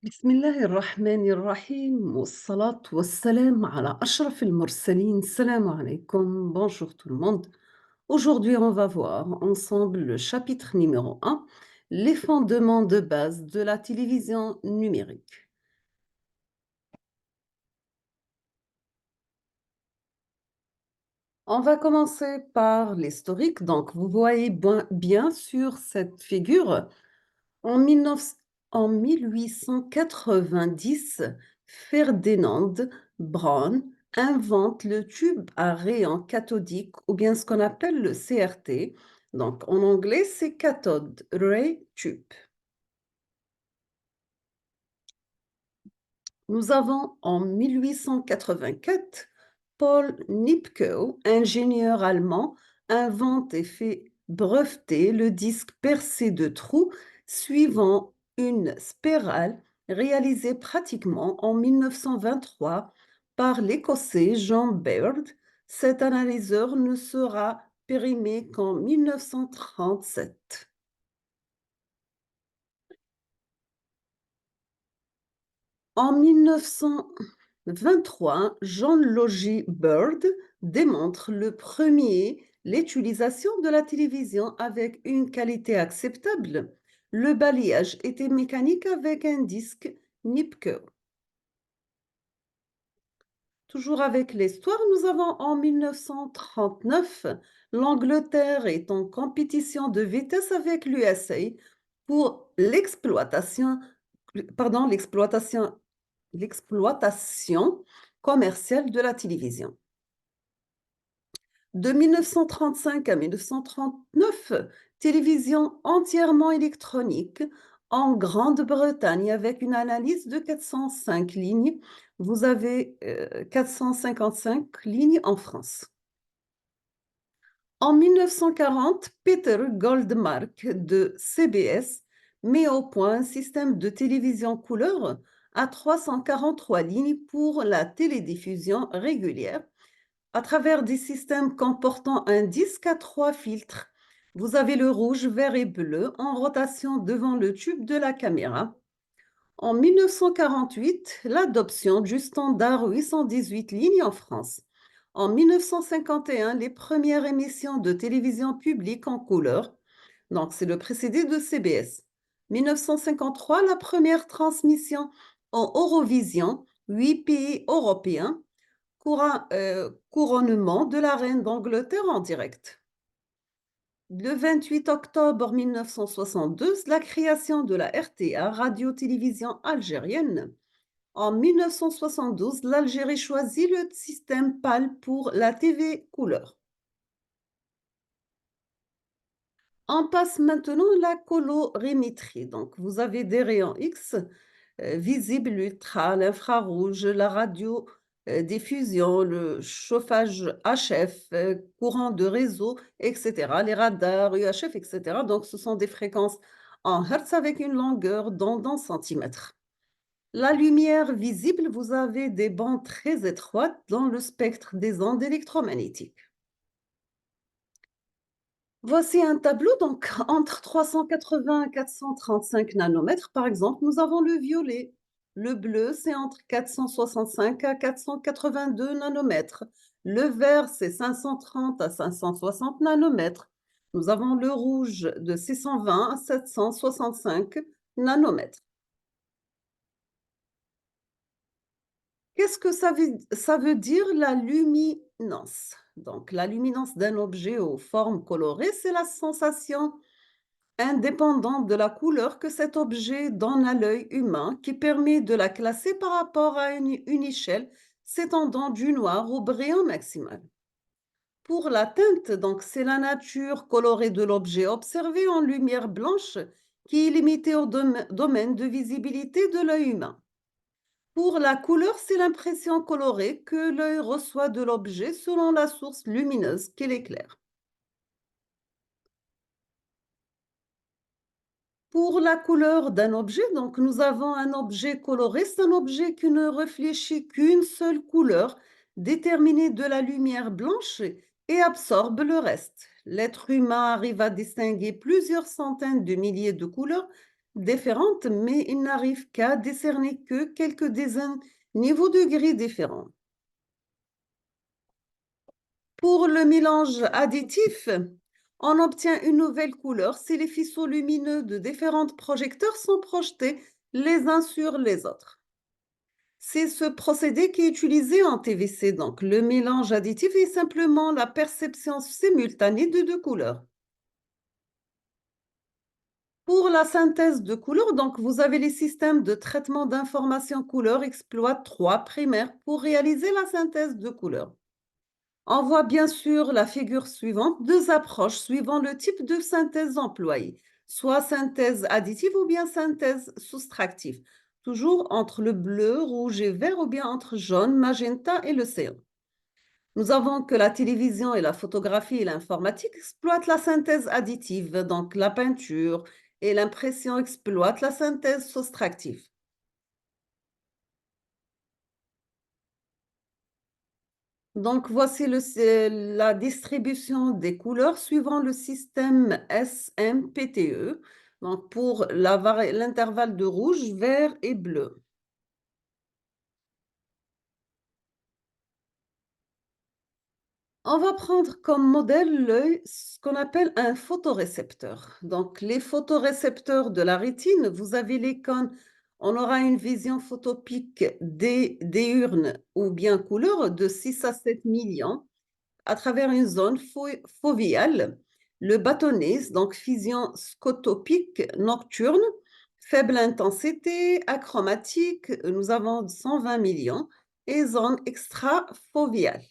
بسم الله الرحمن الرحيم والصلاة والسلام على أشرف المرسلين. Salam alaikum, bonjour tout le monde. Aujourd'hui, on va voir ensemble le chapitre numéro un, les fondements de base de la télévision numérique. On va commencer par l'historique. Donc, vous voyez bien sur cette figure. En 19 en 1890, Ferdinand Braun invente le tube à rayon cathodique ou bien ce qu'on appelle le CRT. Donc en anglais, c'est Cathode Ray Tube. Nous avons en 1884 Paul Nipkow, ingénieur allemand, invente et fait breveter le disque percé de trous suivant une spirale réalisée pratiquement en 1923 par l'Écossais John Baird. Cet analyseur ne sera périmé qu'en 1937. En 1923, John Logie Baird démontre l'utilisation de la télévision avec une qualité acceptable. Le balayage était mécanique avec un disque Nipkow. Toujours avec l'histoire, nous avons en 1939, l'Angleterre est en compétition de vitesse avec l'USA pour l'exploitation commerciale de la télévision. De 1935 à 1939, télévision entièrement électronique en Grande-Bretagne avec une analyse de 405 lignes. Vous avez 455 lignes en France. En 1940, Peter Goldmark de CBS met au point un système de télévision couleur à 343 lignes pour la télédiffusion régulière à travers des systèmes comportant un disque à 3 filtres. Vous avez le rouge, vert et bleu en rotation devant le tube de la caméra. En 1948, l'adoption du standard 818 lignes en France. En 1951, les premières émissions de télévision publique en couleur. Donc, c'est le précédé de CBS. 1953, la première transmission en Eurovision, 8 pays européens, couronnement de la reine d'Angleterre en direct. Le 28 octobre 1972, la création de la RTA, Radio-Télévision algérienne. En 1972, l'Algérie choisit le système PAL pour la TV couleur. On passe maintenant à la colorimétrie. Donc, vous avez des rayons X, visibles, ultra, l'infrarouge, la radio, diffusion, le chauffage HF, courant de réseau, etc., les radars, UHF, etc. Donc, ce sont des fréquences en Hertz avec une longueur d'onde en centimètres. La lumière visible, vous avez des bandes très étroites dans le spectre des ondes électromagnétiques. Voici un tableau, donc entre 380 et 435 nanomètres, par exemple, nous avons le violet. Le bleu, c'est entre 465 à 482 nanomètres. Le vert, c'est 530 à 560 nanomètres. Nous avons le rouge de 620 à 765 nanomètres. Qu'est-ce que ça veut dire la luminance? Donc, la luminance d'un objet aux formes colorées, c'est la sensation indépendante de la couleur que cet objet donne à l'œil humain qui permet de la classer par rapport à une échelle s'étendant du noir au brillant maximal. Pour la teinte, donc, c'est la nature colorée de l'objet observé en lumière blanche qui est limitée au domaine de visibilité de l'œil humain. Pour la couleur, c'est l'impression colorée que l'œil reçoit de l'objet selon la source lumineuse qui l'éclaire. Pour la couleur d'un objet, donc nous avons un objet coloré, c'est un objet qui ne réfléchit qu'une seule couleur déterminée de la lumière blanche et absorbe le reste. L'être humain arrive à distinguer plusieurs centaines de milliers de couleurs, différentes, mais il n'arrive qu'à décerner que quelques dizaines niveaux de gris différents. Pour le mélange additif, on obtient une nouvelle couleur si les faisceaux lumineux de différents projecteurs sont projetés les uns sur les autres. C'est ce procédé qui est utilisé en TVC. Donc, le mélange additif est simplement la perception simultanée de deux couleurs. Pour la synthèse de couleurs, donc, vous avez les systèmes de traitement d'information couleur exploitent trois primaires pour réaliser la synthèse de couleurs. On voit bien sûr la figure suivante, deux approches suivant le type de synthèse employée, soit synthèse additive ou bien synthèse soustractive, toujours entre le bleu, rouge et vert ou bien entre jaune, magenta et l'océan. Nous avons que la télévision et la photographie et l'informatique exploitent la synthèse additive, donc la peinture et l'impression exploitent la synthèse soustractive. Donc, voici c'est la distribution des couleurs suivant le système SMPTE, donc pour l'intervalle de rouge, vert et bleu. On va prendre comme modèle l'œil, ce qu'on appelle un photorécepteur. Donc, les photorécepteurs de la rétine, vous avez les cônes, on aura une vision photopique diurne ou bien couleur de 6 à 7 millions à travers une zone fovéale, le bâtonnet, donc fusion scotopique nocturne, faible intensité, achromatique, nous avons 120 millions, et zone extrafovéale.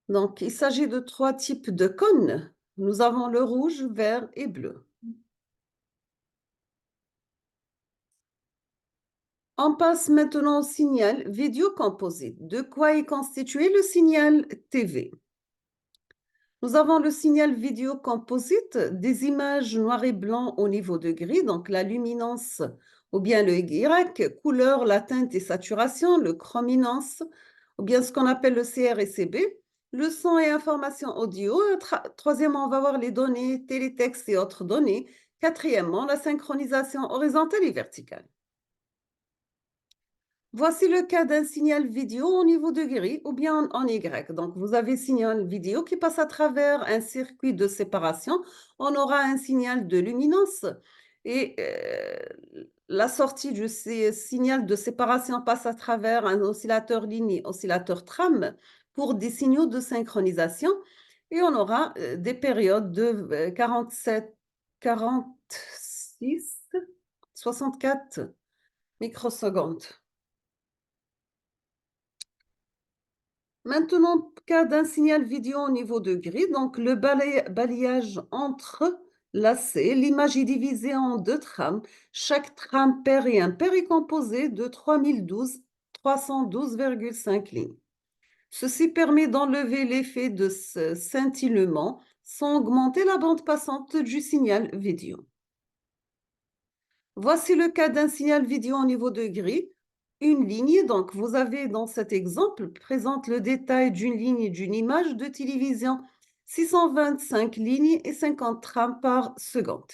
Donc, il s'agit de trois types de cônes. Nous avons le rouge, vert et bleu. On passe maintenant au signal vidéo composite. De quoi est constitué le signal TV? Nous avons le signal vidéo composite, des images noir et blanc au niveau de gris, donc la luminance ou bien le Y, couleur, la teinte et saturation, le chrominance, ou bien ce qu'on appelle le CR et CB, le son et information audio. Troisièmement, on va voir les données, télétexte et autres données. Quatrièmement, la synchronisation horizontale et verticale. Voici le cas d'un signal vidéo au niveau de gris ou bien en Y. Donc, vous avez signal vidéo qui passe à travers un circuit de séparation. On aura un signal de luminance et la sortie du signal de séparation passe à travers un oscillateur ligne, oscillateur tram pour des signaux de synchronisation. Et on aura des périodes de 47, 46, 64 microsecondes. Maintenant, cas d'un signal vidéo au niveau de gris, donc le balayage entre lacets, l'image est divisée en deux trames. Chaque trame pair et impair est composé de 312,5 lignes. Ceci permet d'enlever l'effet de ce scintillement sans augmenter la bande passante du signal vidéo. Voici le cas d'un signal vidéo au niveau de gris. Une ligne, donc vous avez dans cet exemple, présente le détail d'une ligne et d'une image de télévision, 625 lignes et 50 trames par seconde.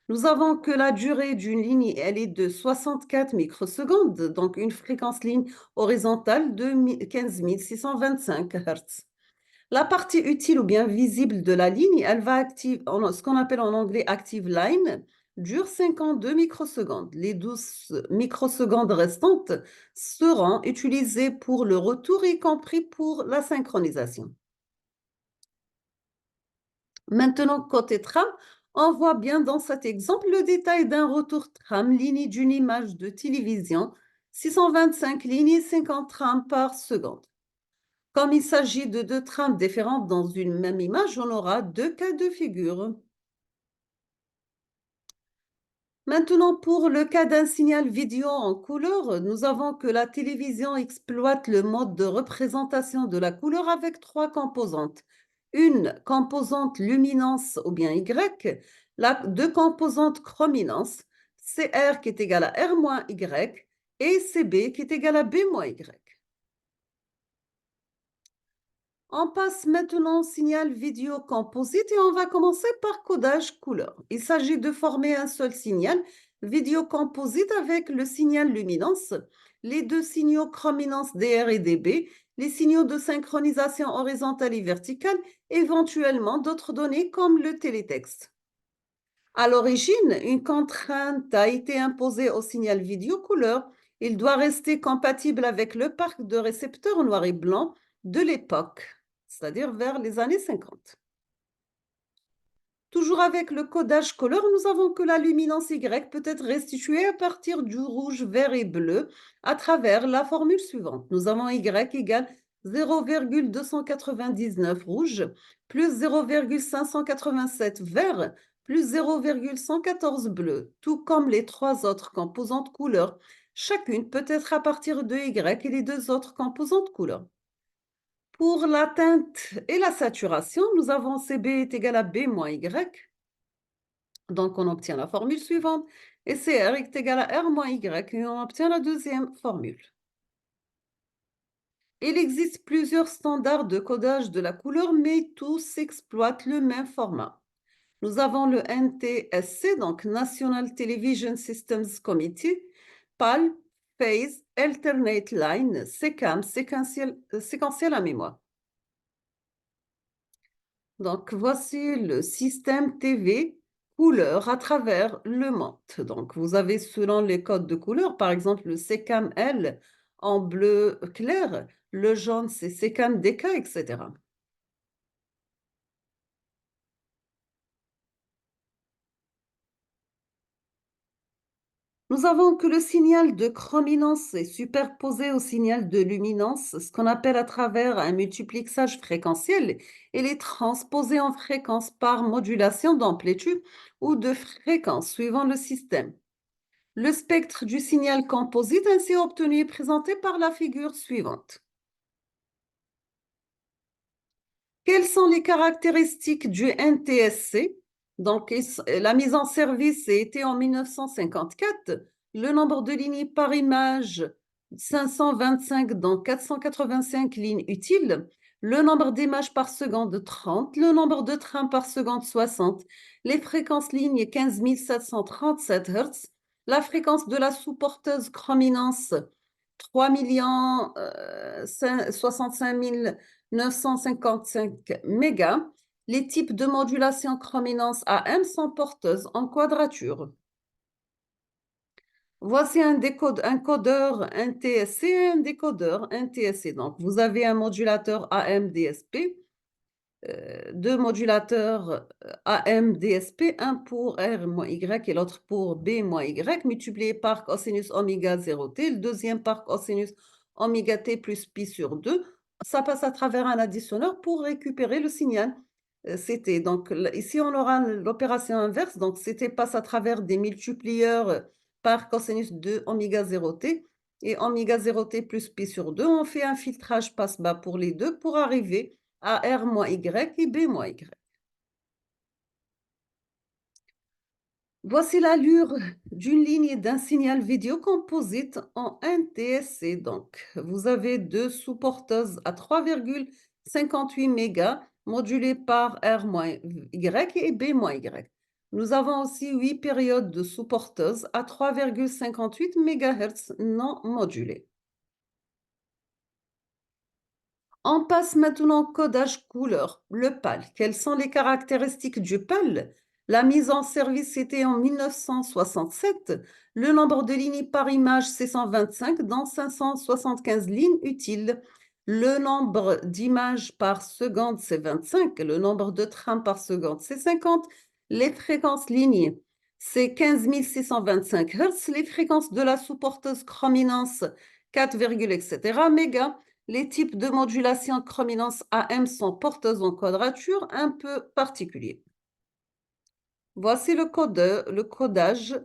Nous avons que la durée d'une ligne, elle est de 64 microsecondes, donc une fréquence ligne horizontale de 15 625 Hz. La partie utile ou bien visible de la ligne, elle va active, ce qu'on appelle en anglais active line, dure 52 microsecondes. Les 12 microsecondes restantes seront utilisées pour le retour, y compris pour la synchronisation. Maintenant, côté tram, on voit bien dans cet exemple le détail d'un retour tram ligne d'une image de télévision, 625 lignes et 50 trames par seconde. Comme il s'agit de deux trames différentes dans une même image, on aura deux cas de figure. Maintenant, pour le cas d'un signal vidéo en couleur, nous avons que la télévision exploite le mode de représentation de la couleur avec trois composantes. Une composante luminance ou bien Y, deux composantes chrominance, CR qui est égal à R moins Y et CB qui est égal à B moins Y. On passe maintenant au signal vidéo composite et on va commencer par codage couleur. Il s'agit de former un seul signal vidéo composite avec le signal luminance, les deux signaux chrominance DR et DB, les signaux de synchronisation horizontale et verticale, éventuellement d'autres données comme le télétexte. À l'origine, une contrainte a été imposée au signal vidéo couleur. Il doit rester compatible avec le parc de récepteurs noir et blanc de l'époque, c'est-à-dire vers les années 50. Toujours avec le codage couleur, nous avons que la luminance Y peut être restituée à partir du rouge, vert et bleu à travers la formule suivante. Nous avons Y égale 0,299 rouge plus 0,587 vert plus 0,114 bleu, tout comme les trois autres composantes couleurs. Chacune peut être à partir de Y et les deux autres composantes couleurs. Pour la teinte et la saturation, nous avons CB est égal à B moins Y. Donc, on obtient la formule suivante. Et CR est égal à R moins Y. Et on obtient la deuxième formule. Il existe plusieurs standards de codage de la couleur, mais tous exploitent le même format. Nous avons le NTSC, donc National Television Systems Committee, PAL, Phase, Alternate Line, SECAM, séquentiel à mémoire. Donc, voici le système TV couleur à travers le monde. Donc, vous avez selon les codes de couleur, par exemple, le SECAM L en bleu clair, le jaune, c'est SECAM DK, etc. Nous avons que le signal de chrominance est superposé au signal de luminance, ce qu'on appelle à travers un multiplexage fréquentiel. Il est transposé en fréquence par modulation d'amplitude ou de fréquence suivant le système. Le spectre du signal composite ainsi obtenu est présenté par la figure suivante. Quelles sont les caractéristiques du NTSC? Donc, la mise en service a été en 1954. Le nombre de lignes par image, 525 dans 485 lignes utiles. Le nombre d'images par seconde, 30. Le nombre de trains par seconde, 60. Les fréquences lignes, 15 737 Hz. La fréquence de la sous-porteuse chrominance, 3 65 955 mégas. Les types de modulation chrominance AM sont porteuses en quadrature. Voici un codeur NTSC et un décodeur NTSC. Donc, vous avez un modulateur AM DSP, deux modulateurs AM DSP, un pour R moins Y et l'autre pour B moins Y, multiplié par cosinus oméga 0T, le deuxième par cosinus oméga T plus pi sur 2. Ça passe à travers un additionneur pour récupérer le signal CT. Donc ici, on aura l'opération inverse. Donc CT passe à travers des multiplieurs par cosinus de oméga 0T et oméga 0T plus pi sur 2. On fait un filtrage passe-bas pour les deux pour arriver à R moins Y et B moins Y. Voici l'allure d'une ligne et d'un signal vidéo composite en NTSC. Donc, vous avez deux sous-porteuses à 3,58 mégas modulées par R-Y et B-Y. Nous avons aussi 8 périodes de sous-porteuses à 3,58 MHz non modulées. On passe maintenant au codage couleur, le PAL. Quelles sont les caractéristiques du PAL? La mise en service était en 1967. Le nombre de lignes par image, c'est 125 dans 575 lignes utiles. Le nombre d'images par seconde, c'est 25. Le nombre de trains par seconde, c'est 50. Les fréquences lignes, c'est 15 625 Hz. Les fréquences de la sous-porteuse chrominance, 4, etc. mégas. Les types de modulation chrominance AM sont porteuses en quadrature un peu particulier. Voici le codage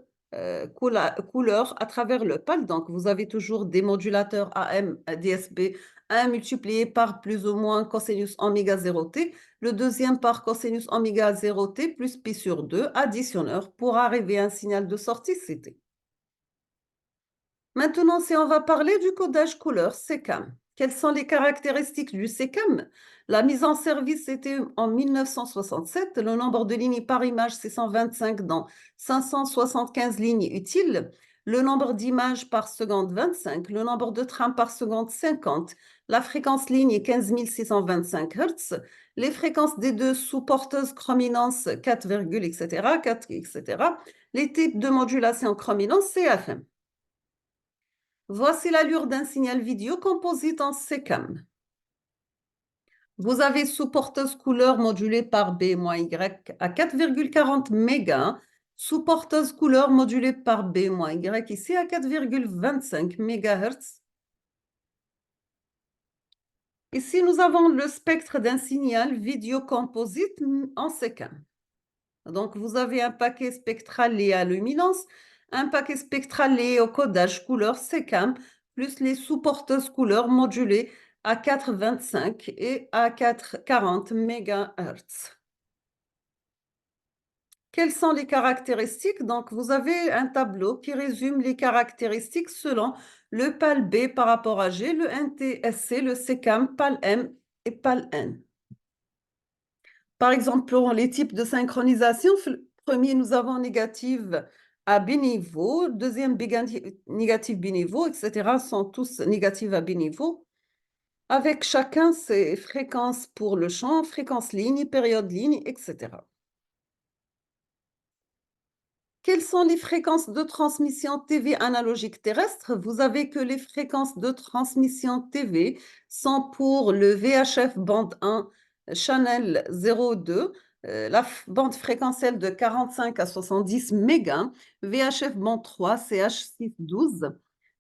couleur à travers le PAL. Donc, vous avez toujours des modulateurs AM DSB, un multiplié par plus ou moins cosinus oméga 0T, le deuxième par cosinus oméga 0T plus pi sur 2, additionneur, pour arriver à un signal de sortie CT. Maintenant, si on va parler du codage couleur, SECAM. Quelles sont les caractéristiques du SECAM? La mise en service était en 1967. Le nombre de lignes par image, c'est 125 dans 575 lignes utiles. Le nombre d'images par seconde, 25. Le nombre de trains par seconde, 50. La fréquence ligne est 15 625 Hz. Les fréquences des deux sous-porteuses chrominance, 4, etc., 4, etc. Les types de modulation chrominance, c'est FM. Voici l'allure d'un signal vidéo composite en SECAM. Vous avez sous-porteuse couleur modulée par B-Y à 4,40 mégas, sous-porteuse couleur modulée par B-Y ici à 4,25 MHz. Ici, nous avons le spectre d'un signal vidéo composite en SECAM. Donc, vous avez un paquet spectral lié à luminance, un paquet spectral lié au codage couleur SECAM, plus les sous-porteuses couleurs modulées à 4,25 et à 4,40 MHz. Quelles sont les caractéristiques? Donc, vous avez un tableau qui résume les caractéristiques selon le PAL B par rapport à G, le NTSC, le SECAM, PAL M et PAL N. Par exemple, pour les types de synchronisation, premier, nous avons négative à biniveau, deuxième négative biniveau, etc. sont tous négatifs à biniveau, avec chacun ses fréquences pour le champ, fréquence ligne, période ligne, etc. Quelles sont les fréquences de transmission TV analogique terrestre? Vous avez que les fréquences de transmission TV sont pour le VHF bande 1, channel 02, la bande fréquentielle de 45 à 70 mégas, VHF bande 3, CH612,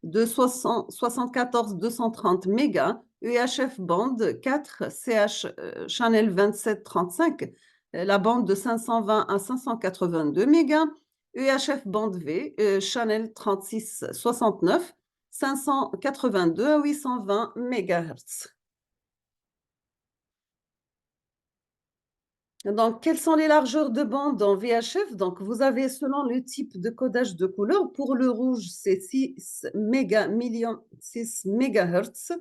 de 74 230 mégas, UHF bande 4, CH channel 2735, la bande de 520 à 582 mégas, UHF bande V, channel 3669, 582 à 820 MHz. Donc, quelles sont les largeurs de bande en VHF? Donc, vous avez selon le type de codage de couleur. Pour le rouge, c'est 6 millions, 6 MHz.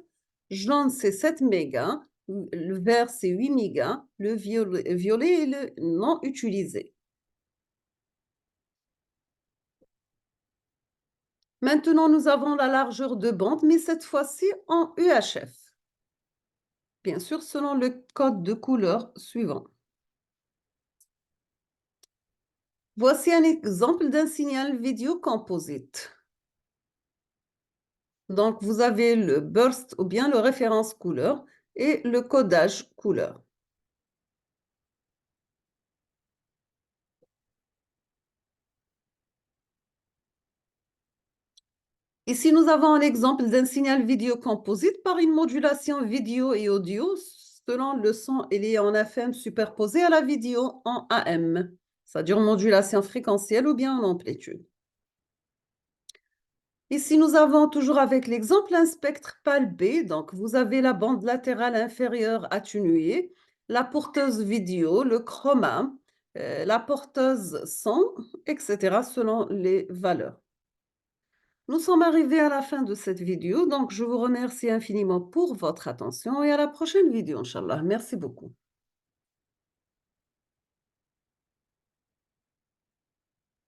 Jaune, c'est 7 mégas. Le vert, c'est 8 mégas. Le violet est le non utilisé. Maintenant, nous avons la largeur de bande, mais cette fois-ci en UHF. Bien sûr, selon le code de couleur suivant. Voici un exemple d'un signal vidéo composite. Donc, vous avez le burst ou bien le référence couleur et le codage couleur. Ici, nous avons un exemple d'un signal vidéo composite par une modulation vidéo et audio selon le son et en FM superposé à la vidéo en AM. C'est-à-dire modulation fréquentielle ou bien en amplitude. Ici, nous avons toujours avec l'exemple un spectre PAL B. Donc, vous avez la bande latérale inférieure atténuée, la porteuse vidéo, le chroma, la porteuse son, etc. selon les valeurs. Nous sommes arrivés à la fin de cette vidéo, donc je vous remercie infiniment pour votre attention et à la prochaine vidéo, Inch'Allah. Merci beaucoup.